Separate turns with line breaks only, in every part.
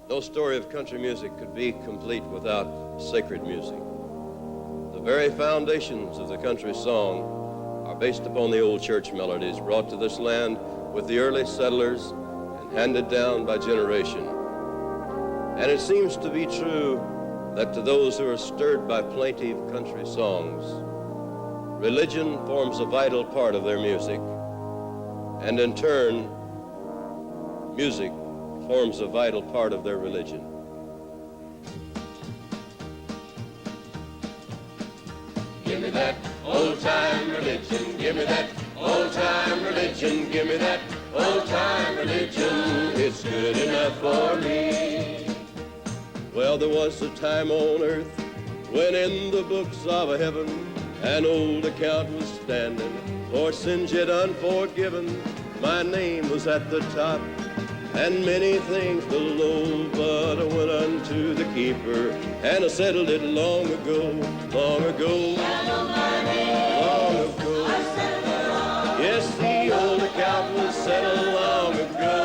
No story of country music could be complete without sacred music. The very foundations of the country song are based upon the old church melodies brought to this land with the early settlers and handed down by generation. And it seems to be true that to those who are stirred by plaintive country songs, religion forms a vital part of their music, and in turn, music forms a vital part of their religion.
Give me that old-time religion, give me that old-time religion, give me that old-time religion, it's good enough for me.
Well, there was a time on earth when in the books of heaven an old account was standing for sins yet unforgiven. My name was at the top and many things below, but I went unto the keeper and I settled it long ago, long ago, long ago. Yes, the old account was settled long ago,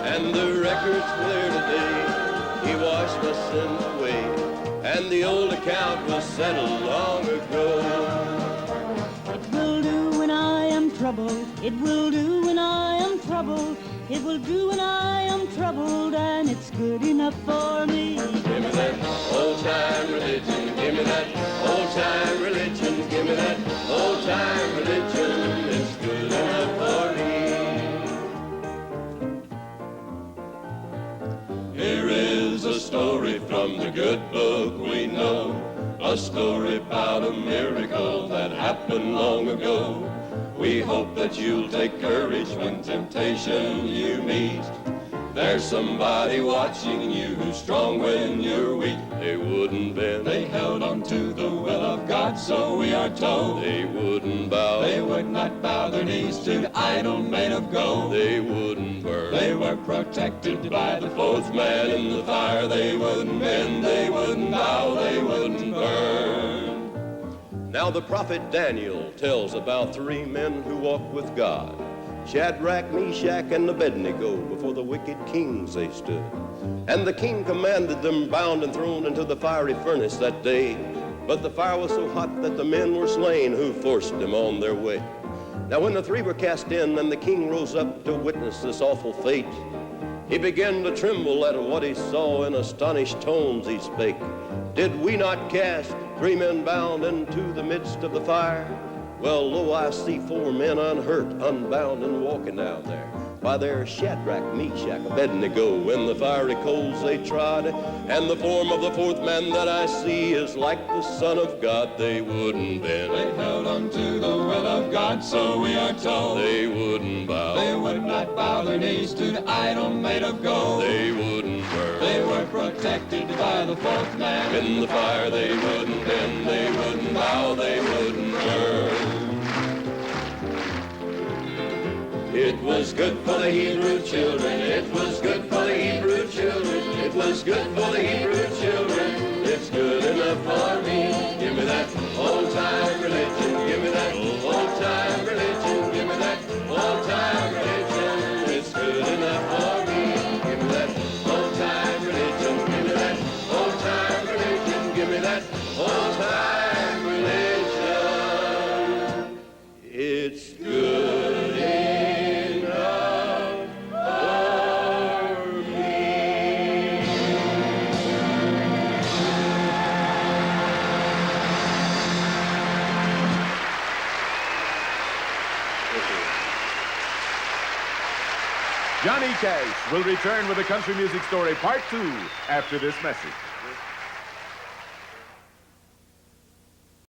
and the record's clear today. He washed my sins away, and the old account was settled long ago.
It will do when I am troubled, it will do when I am troubled, it will do when I am troubled, and it's good enough for me.
Give me that old-time religion, give me that old-time religion, give me that old-time religion, it's good enough for me. Here is a story from the good book we know, a story about a miracle that happened long ago. We hope that you'll take courage when temptation you meet. There's somebody watching you who's strong when you're weak.
They wouldn't bend,
They held on to the will of God, so we are told.
they wouldn't bow,
They would not bow their knees to the idol made of gold.
they wouldn't burn.
They were protected by the fourth man in the fire. They wouldn't bend, they wouldn't bow, they wouldn't burn.
Now the prophet Daniel tells about three men who walked with God. Shadrach, Meshach, and Abednego, before the wicked kings they stood. And the king commanded them bound and thrown into the fiery furnace that day. But the fire was so hot that the men were slain who forced them on their way. Now when the three were cast in and the king rose up to witness this awful fate, he began to tremble at what he saw. In astonished tones he spake, did we not cast three men bound into the midst of the fire? Well, lo, I see four men unhurt, unbound, and walking down there. Why, they're Shadrach, Meshach, Abednego. In the fiery coals they trod, and the form of the fourth man that I see is like the Son of God. They wouldn't bend,
They held on to the will of God, so we are told.
they wouldn't bow,
They would not bow their knees to the idol made of gold.
they wouldn't burn.
They were protected by the fourth man.
In the fire they wouldn't bend, they wouldn't bow, they wouldn't burn.
It was good for the Hebrew children. It was good for the Hebrew children. It was good for the Hebrew children. It's good enough for me. Give me that old-time religion. Give me that old-time religion. Give me that old-time religion. It's good enough for me. Give me that old-time religion. Give me that old-time religion. Give me that old-time religion.
It's good.
Johnny Cash will return with a country music story part 2 after this message.